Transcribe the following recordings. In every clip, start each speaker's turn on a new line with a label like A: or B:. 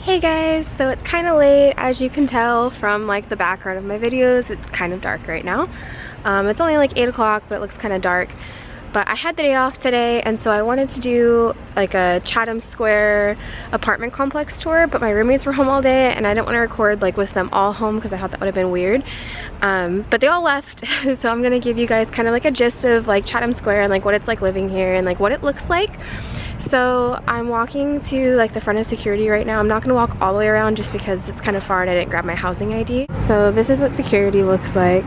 A: Hey guys, so it's kind of late, as you can tell from like the background of my videos. It's kind of dark right now. It's only like 8 o'clock, but it looks kind of dark. But I had the day off today, and so I wanted to do like a Chatham Square apartment complex tour, but my roommates were home all day and I didn't want to record like with them all home because I thought that would have been weird. But they all left, so I'm gonna give you guys kind of like a gist of like Chatham Square and like what it's like living here and like what it looks like. So I'm walking to like the front of security right now. I'm not gonna walk all the way around just because it's kind of far and I didn't grab my housing ID. So this is what security looks like.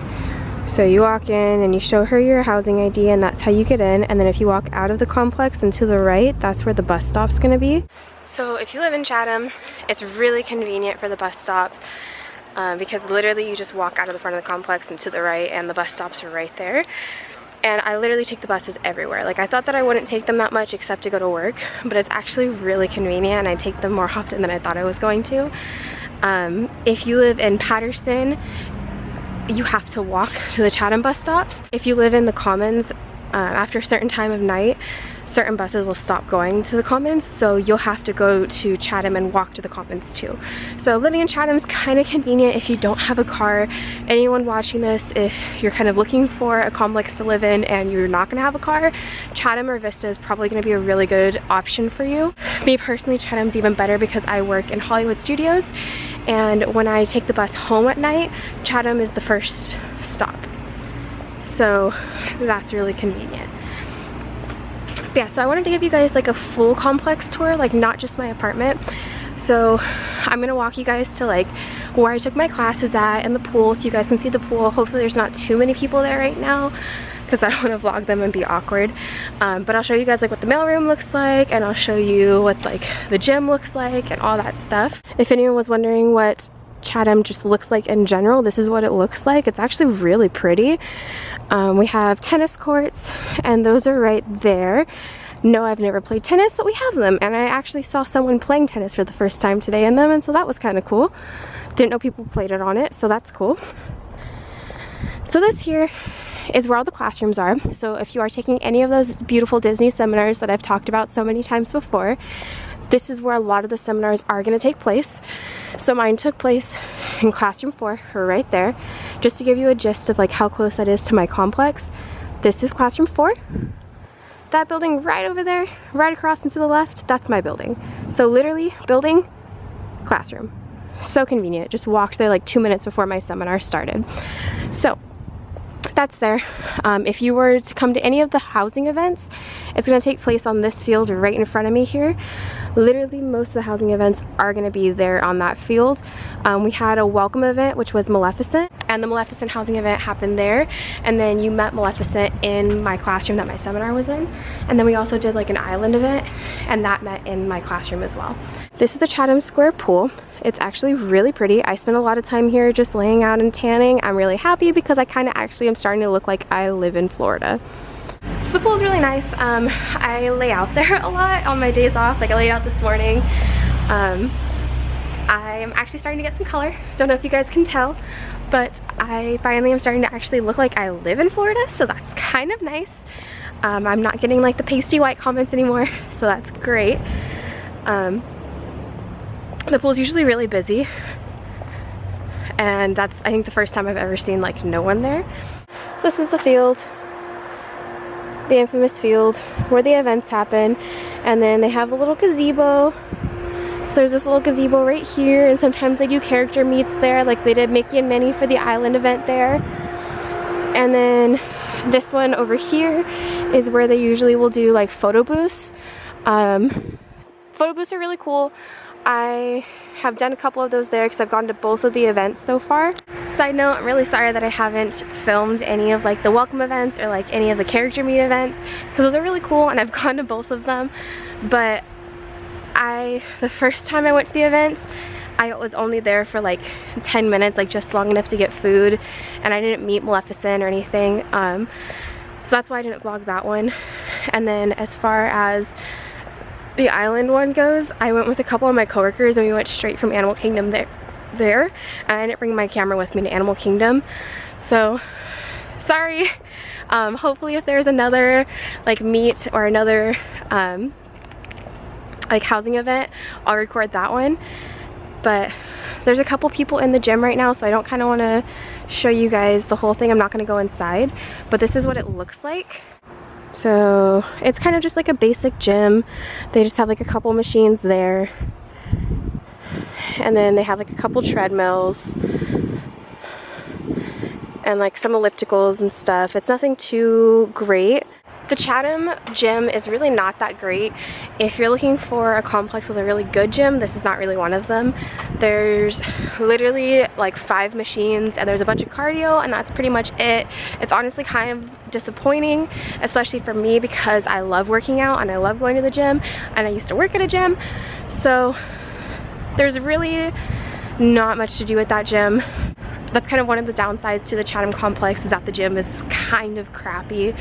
A: So you walk in and you show her your housing ID and that's how you get in. And then if you walk out of the complex and to the right, that's where the bus stop's gonna be. So if you live in Chatham, it's really convenient for the bus stop because literally you just walk out of the front of the complex and to the right and the bus stops are right there. And I literally take the buses everywhere. Like I thought that I wouldn't take them that much except to go to work, but it's actually really convenient and I take them more often than I thought I was going to. If you live in Patterson, you have to walk to the Chatham bus stops. If you live in the Commons, after a certain time of night, certain buses will stop going to the Commons, so you'll have to go to Chatham and walk to the Commons too. So living in Chatham is kind of convenient if you don't have a car. Anyone watching this, if you're kind of looking for a complex to live in and you're not gonna have a car, Chatham or Vista is probably gonna be a really good option for you. Me personally, Chatham's even better because I work in Hollywood studios, and when I take the bus home at night, Chatham is the first stop. So that's really convenient. But yeah, so I wanted to give you guys like a full complex tour, like not just my apartment. So I'm gonna walk you guys to like where I took my classes at and the pool so you guys can see the pool. Hopefully there's not too many people there right now because I don't want to vlog them and be awkward. But I'll show you guys like what the mailroom looks like, and I'll show you what like the gym looks like and all that stuff. If anyone was wondering what Chatham just looks like in general, this is what it looks like. It's actually really pretty. We have tennis courts and those are right there. No, I've never played tennis, but we have them, and I actually saw someone playing tennis for the first time today in them, and so that was kind of cool. Didn't know people played it on it, so that's cool. So this here is where all the classrooms are. So if you are taking any of those beautiful Disney seminars that I've talked about so many times before, this is where a lot of the seminars are going to take place. So mine took place in classroom 4, right there. Just to give you a gist of like how close that is to my complex. This is classroom 4. That building right over there, right across and to the left, that's my building. So literally building, classroom. So convenient. Just walked there like 2 minutes before my seminar started. So that's there. If you were to come to any of the housing events, it's going to take place on this field right in front of me here. Literally most of the housing events are going to be there on that field. We had a welcome event, which was Maleficent, and the Maleficent housing event happened there, and then you met Maleficent in my classroom that my seminar was in, and then we also did like an island event, and that met in my classroom as well. This is the Chatham Square pool. It's actually really pretty. I spent a lot of time here just laying out and tanning. I'm really happy because I kind of actually am starting to look like I live in Florida. So the pool is really nice. I lay out there a lot on my days off. Like I laid out this morning. I'm actually starting to get some color. Don't know if you guys can tell, but I finally am starting to actually look like I live in Florida, so that's kind of nice. I'm not getting like the pasty white comments anymore, so that's great. The pool's usually really busy, and that's I think the first time I've ever seen like no one there. So this is the field, the infamous field where the events happen, and then they have a little gazebo. So there's this little gazebo right here, and sometimes they do character meets there, like they did Mickey and Minnie for the island event there. And then this one over here is where they usually will do like photo booths. Photo booths are really cool. I have done a couple of those there because I've gone to both of the events so far. Side note, I'm really sorry that I haven't filmed any of like the welcome events or like any of the character meet events because those are really cool and I've gone to both of them. But the first time I went to the event, I was only there for like 10 minutes, like just long enough to get food, and I didn't meet Maleficent or anything. So that's why I didn't vlog that one. And then as far as the island one goes, I went with a couple of my coworkers and we went straight from Animal Kingdom there, and I didn't bring my camera with me to Animal Kingdom, so sorry. Hopefully if there's another like meet or another like housing event, I'll record that one. but there's a couple people in the gym right now, so I don't kind of want to show you guys the whole thing. I'm not going to go inside, but this is what it looks like. So it's kind of just like a basic gym. They just have like a couple machines there, and then they have like a couple treadmills and like some ellipticals and stuff. It's nothing too great. The Chatham gym is really not that great. If you're looking for a complex with a really good gym, this is not really one of them. There's literally like 5 machines and there's a bunch of cardio, and that's pretty much it. It's honestly kind of disappointing, especially for me, because I love working out and I love going to the gym, and I used to work at a gym. So there's really not much to do at that gym. That's kind of one of the downsides to the Chatham complex, is that the gym is kind of crappy.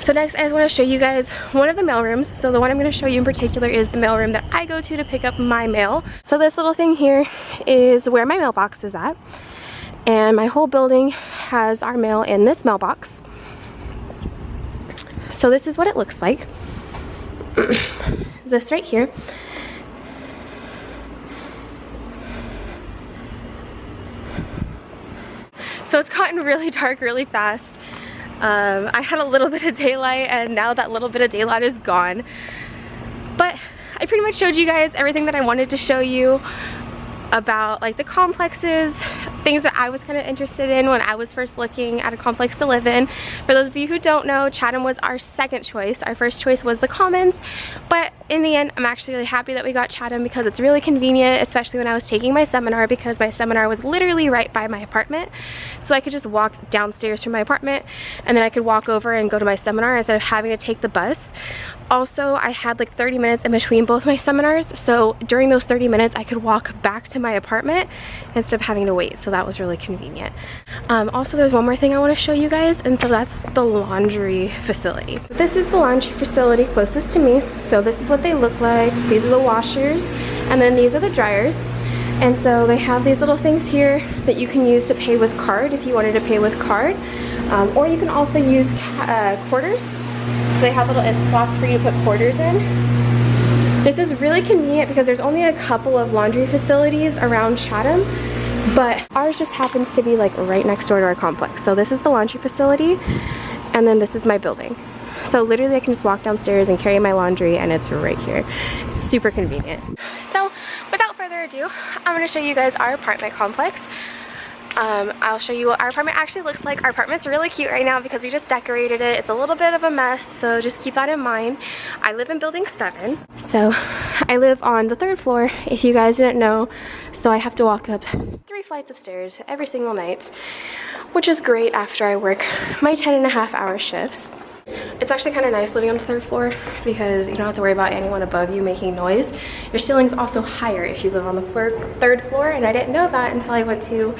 A: So next, I just want to show you guys one of the mail rooms. So the one I'm going to show you in particular is the mail room that I go to pick up my mail. So this little thing here is where my mailbox is at, and my whole building has our mail in this mailbox. So this is what it looks like. This right here. So it's gotten really dark really fast. I had a little bit of daylight, and now that little bit of daylight is gone. But I pretty much showed you guys everything that I wanted to show you about like the complexes, things that I was kind of interested in when I was first looking at a complex to live in. For those of you who don't know, Chatham was our second choice. Our first choice was the Commons, but in the end, I'm actually really happy that we got Chatham because it's really convenient, especially when I was taking my seminar, because my seminar was literally right by my apartment. So I could just walk downstairs from my apartment, and then I could walk over and go to my seminar instead of having to take the bus. Also, I had like 30 minutes in between both my seminars, so during those 30 minutes I could walk back to my apartment instead of having to wait, so that was really convenient. Also, there's one more thing I want to show you guys, and so that's the laundry facility. This is the laundry facility closest to me. So this is what they look like. These are the washers, and then these are the dryers. And so they have these little things here that you can use to pay with card if you wanted to pay with card, or you can also use quarters. So they have little slots for you to put quarters in. This is really convenient because there's only a couple of laundry facilities around Chatham, but ours just happens to be like right next door to our complex. So this is the laundry facility, and then this is my building. So literally I can just walk downstairs and carry my laundry, and it's right here. It's super convenient. So without further ado, I'm going to show you guys our apartment complex. I'll show you what our apartment actually looks like. Our apartment's really cute right now because we just decorated it. It's a little bit of a mess, so just keep that in mind. I live in building 7. So I live on the 3rd floor, if you guys didn't know. So I have to walk up 3 flights of stairs every single night, which is great after I work my 10.5-hour shifts. It's actually kind of nice living on the 3rd floor because you don't have to worry about anyone above you making noise. Your ceiling's also higher if you live on the 3rd floor, and I didn't know that until I went to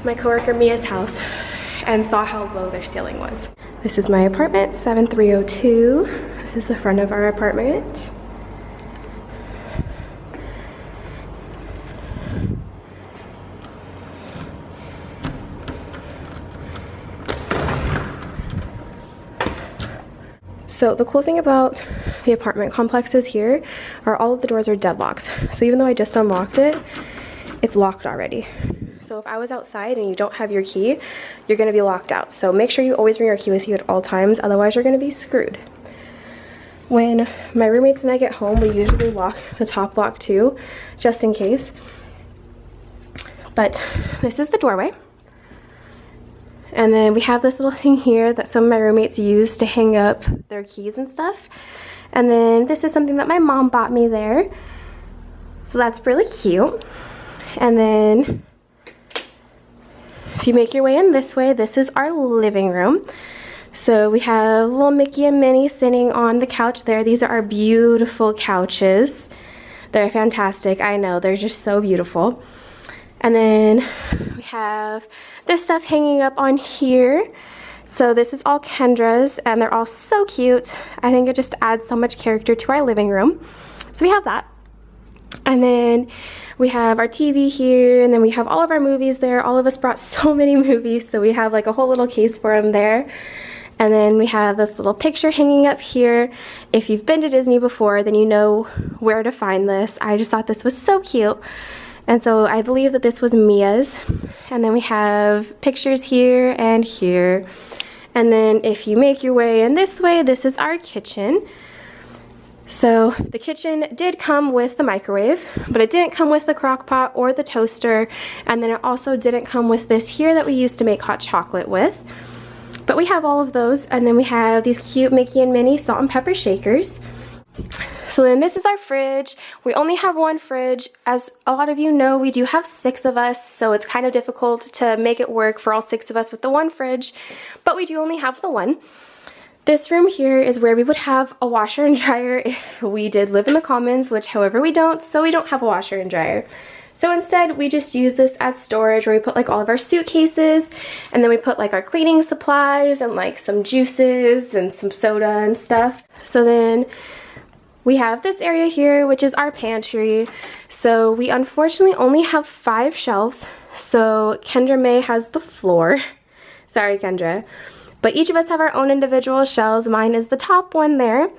A: my coworker Mia's house and saw how low their ceiling was. This is my apartment, 7302. This is the front of our apartment. So the cool thing about the apartment complexes here are all of the doors are deadlocks. So even though I just unlocked it, it's locked already. So if I was outside and you don't have your key, you're going to be locked out. So make sure you always bring your key with you at all times, otherwise you're going to be screwed. When my roommates and I get home, we usually lock the top lock too, just in case. But this is the doorway. And then we have this little thing here that some of my roommates use to hang up their keys and stuff. And then this is something that my mom bought me there. So that's really cute. And then if you make your way in this way, this is our living room. So we have little Mickey and Minnie sitting on the couch there. These are our beautiful couches. They're fantastic. I know, they're just so beautiful. And then we have this stuff hanging up on here. So this is all Kendra's, and they're all so cute. I think it just adds so much character to our living room. So we have that. And then we have our TV here, and then we have all of our movies there. All of us brought so many movies, so we have like a whole little case for them there. And then we have this little picture hanging up here. If you've been to Disney before, then you know where to find this. I just thought this was so cute. And so I believe that this was Mia's. And then we have pictures here and here. And then if you make your way in this way, this is our kitchen. So the kitchen did come with the microwave, but it didn't come with the crock pot or the toaster. And then it also didn't come with this here that we used to make hot chocolate with. But we have all of those. And then we have these cute Mickey and Minnie salt and pepper shakers. So then this is our fridge. We only have one fridge. As a lot of you know, we do have 6 of us, so it's kind of difficult to make it work for all 6 of us with the one fridge, but we do only have the one. This room here is where we would have a washer and dryer if we did live in the Commons, which however we don't, so we don't have a washer and dryer. So instead we just use this as storage where we put like all of our suitcases, and then we put like our cleaning supplies and like some juices and some soda and stuff. So then we have this area here, which is our pantry. So we unfortunately only have 5 shelves. So Kendra May has the floor. Sorry, Kendra. But each of us have our own individual shelves. Mine is the top one there.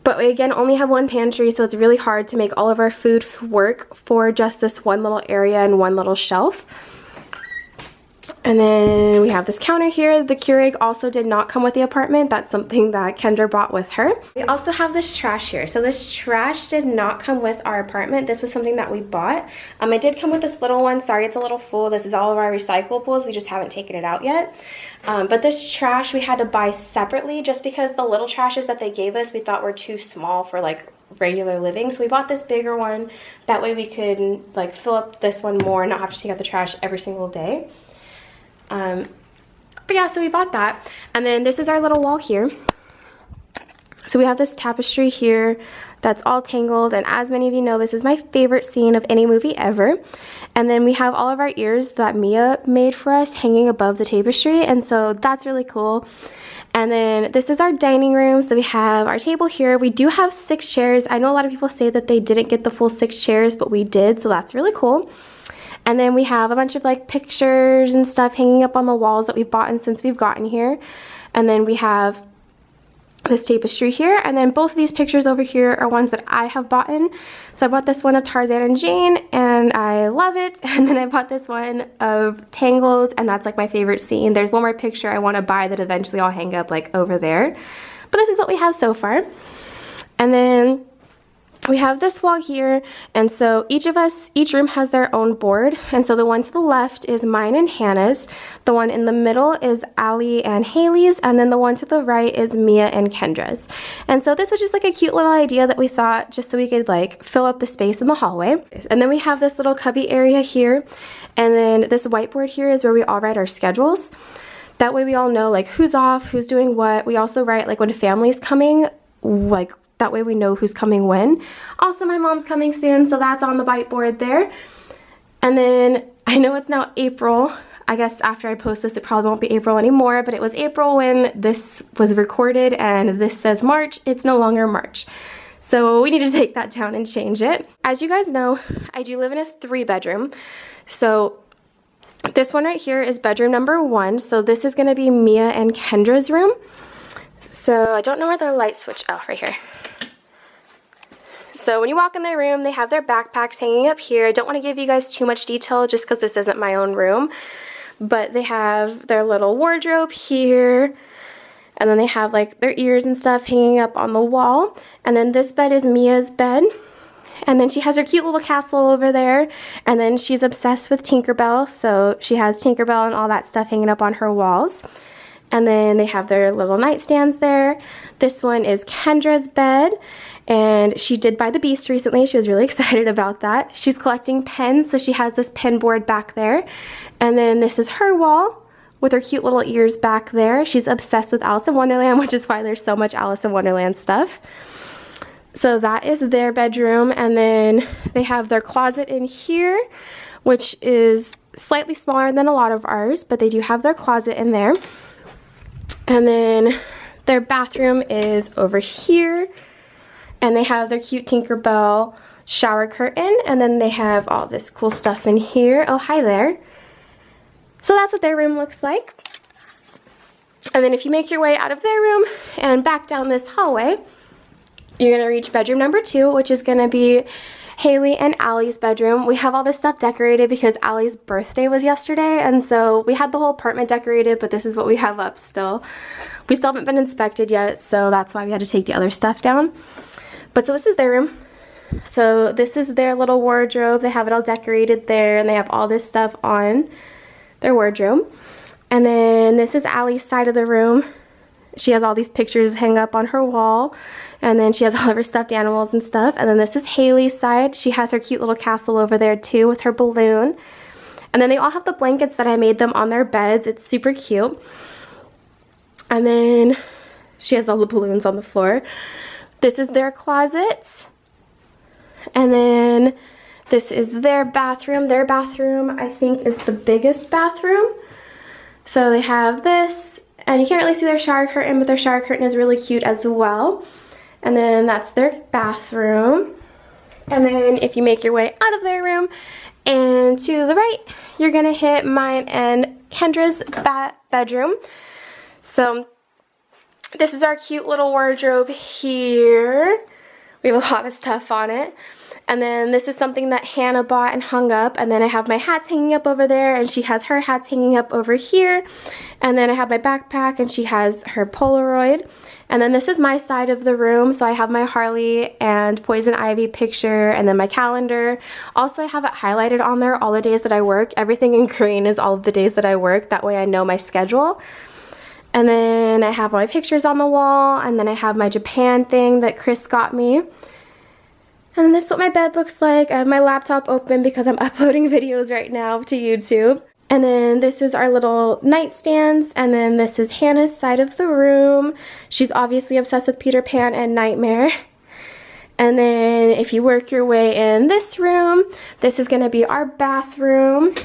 A: But we again only have one pantry, so it's really hard to make all of our food work for just this one little area and one little shelf. And then we have this counter here. The Keurig also did not come with the apartment. That's something that Kendra brought with her. We also have this trash here. So this trash did not come with our apartment. This was something that we bought. It did come with this little one. Sorry, it's a little full. This is all of our recyclables. We just haven't taken it out yet. But this trash we had to buy separately just because the little trashes that they gave us we thought were too small for like regular living. So we bought this bigger one. That way we could like fill up this one more and not have to take out the trash every single day. But yeah, so we bought that. And then this is our little wall here. So we have this tapestry here that's all tangled, and as many of you know, this is my favorite scene of any movie ever. And then we have all of our ears that Mia made for us hanging above the tapestry, and so that's really cool. And then this is our dining room. So we have our table here. We do have 6 chairs. I know a lot of people say that they didn't get the full 6 chairs, but we did, so that's really cool. And then we have a bunch of like pictures and stuff hanging up on the walls that we've bought since we've gotten here. And then we have this tapestry here, and then both of these pictures over here are ones that I have bought. So I bought this one of Tarzan and Jane, and I love it. And then I bought this one of Tangled, and that's like my favorite scene. There's one more picture I want to buy that eventually I'll hang up like over there. But this is what we have so far. And then we have this wall here, and so each room has their own board. And so the one to the left is mine and Hannah's, the one in the middle is Allie and Haley's, and then the one to the right is Mia and Kendra's. And so this was just like a cute little idea that we thought just so we could like fill up the space in the hallway. And then we have this little cubby area here, and then this whiteboard here is where we all write our schedules. That way we all know like who's off, who's doing what. We also write like when family's coming, like that way we know who's coming when. Also, my mom's coming soon, so that's on the whiteboard there. And then I know it's now April. I guess after I post this, it probably won't be April anymore, but it was April when this was recorded, and this says March. It's no longer March. So we need to take that down and change it. As you guys know, I do live in a 3-bedroom. So this one right here is bedroom number 1. So this is gonna be Mia and Kendra's room. So I don't know where their light switch, oh, right here. So when you walk in their room, they have their backpacks hanging up here. I don't want to give you guys too much detail just because this isn't my own room. But they have their little wardrobe here. And then they have like their ears and stuff hanging up on the wall. And then this bed is Mia's bed. And then she has her cute little castle over there. And then she's obsessed with Tinkerbell. So she has Tinkerbell and all that stuff hanging up on her walls. And then they have their little nightstands there. This one is Kendra's bed. And she did buy the Beast recently. She was really excited about that. She's collecting pens, so she has this pen board back there. And then this is her wall with her cute little ears back there. She's obsessed with Alice in Wonderland, which is why there's so much Alice in Wonderland stuff. So that is their bedroom. And then they have their closet in here, which is slightly smaller than a lot of ours, but they do have their closet in there. And then their bathroom is over here. And they have their cute Tinkerbell shower curtain. And then they have all this cool stuff in here. Oh, hi there. So that's what their room looks like. And then if you make your way out of their room and back down this hallway, you're gonna reach bedroom number 2, which is gonna be Haley and Allie's bedroom. We have all this stuff decorated because Allie's birthday was yesterday, and so we had the whole apartment decorated, but this is what we have up still. We still haven't been inspected yet, so that's why we had to take the other stuff down. But so this is their room. So this is their little wardrobe. They have it all decorated there, and they have all this stuff on their wardrobe. And then this is Allie's side of the room. She has all these pictures hang up on her wall, and then she has all of her stuffed animals and stuff. And then this is Haley's side. She has her cute little castle over there too with her balloon. And then they all have the blankets that I made them on their beds. It's super cute. And then she has all the balloons on the floor. This is their closet. And then this is their bathroom. Their bathroom, I think, is the biggest bathroom. So they have this, and you can't really see their shower curtain, but their shower curtain is really cute as well. And then that's their bathroom. And then if you make your way out of their room and to the right, you're gonna hit mine and Kendra's bedroom. So this is our cute little wardrobe here. We have a lot of stuff on it. And then this is something that Hannah bought and hung up. And then I have my hats hanging up over there, and she has her hats hanging up over here. And then I have my backpack, and she has her Polaroid. And then this is my side of the room. So I have my Harley and Poison Ivy picture, and then my calendar. Also, I have it highlighted on there, all the days that I work. Everything in green is all of the days that I work. That way I know my schedule. And then I have my pictures on the wall, and then I have my Japan thing that Chris got me. And then this is what my bed looks like. I have my laptop open because I'm uploading videos right now to YouTube. And then this is our little nightstands, and then this is Hannah's side of the room. She's obviously obsessed with Peter Pan and Nightmare. And then if you work your way in this room, this is gonna be our bathroom.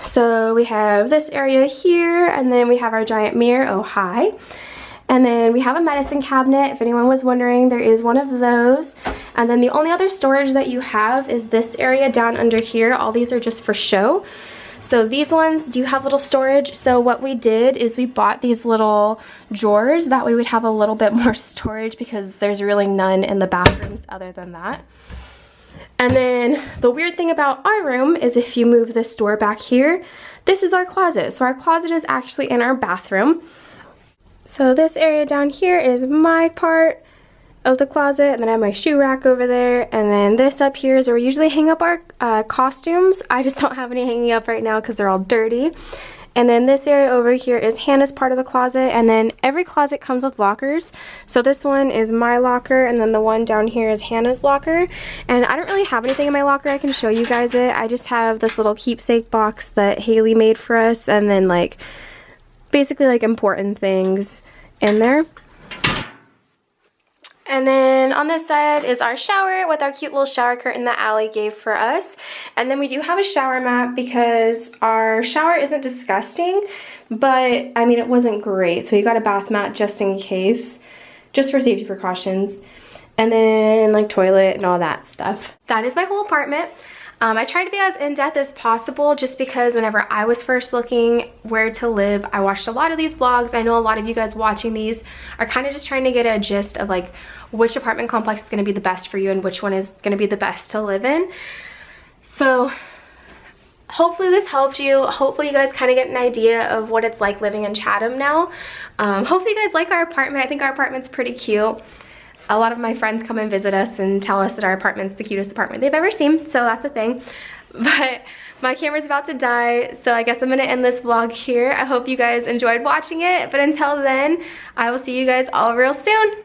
A: So we have this area here, and then we have our giant mirror, oh hi. And then we have a medicine cabinet. If anyone was wondering, there is one of those. And then the only other storage that you have is this area down under here. All these are just for show. So these ones do have little storage. So what we did is we bought these little drawers. That way we'd have a little bit more storage because there's really none in the bathrooms other than that. And then the weird thing about our room is if you move this door back here, this is our closet. So our closet is actually in our bathroom. So this area down here is my part of the closet, and then I have my shoe rack over there, and then this up here is where we usually hang up our costumes. I just don't have any hanging up right now because they're all dirty. And then this area over here is Hannah's part of the closet, and then every closet comes with lockers. So this one is my locker, and then the one down here is Hannah's locker. And I don't really have anything in my locker. I can show you guys it. I just have this little keepsake box that Haley made for us, and then like basically like important things in there. And then on this side is our shower with our cute little shower curtain that Allie gave for us. And then we do have a shower mat because our shower isn't disgusting, but I mean it wasn't great. So we got a bath mat just in case, just for safety precautions. And then like toilet and all that stuff. That is my whole apartment. I tried to be as in-depth as possible just because whenever I was first looking where to live, I watched a lot of these vlogs. I know a lot of you guys watching these are kind of just trying to get a gist of like which apartment complex is going to be the best for you and which one is going to be the best to live in. So hopefully this helped you. Hopefully you guys kind of get an idea of what it's like living in Chatham now. Hopefully you guys like our apartment. I think our apartment's pretty cute. A lot of my friends come and visit us and tell us that our apartment's the cutest apartment they've ever seen, so that's a thing. But my camera's about to die, so I guess I'm gonna end this vlog here. I hope you guys enjoyed watching it, but until then, I will see you guys all real soon.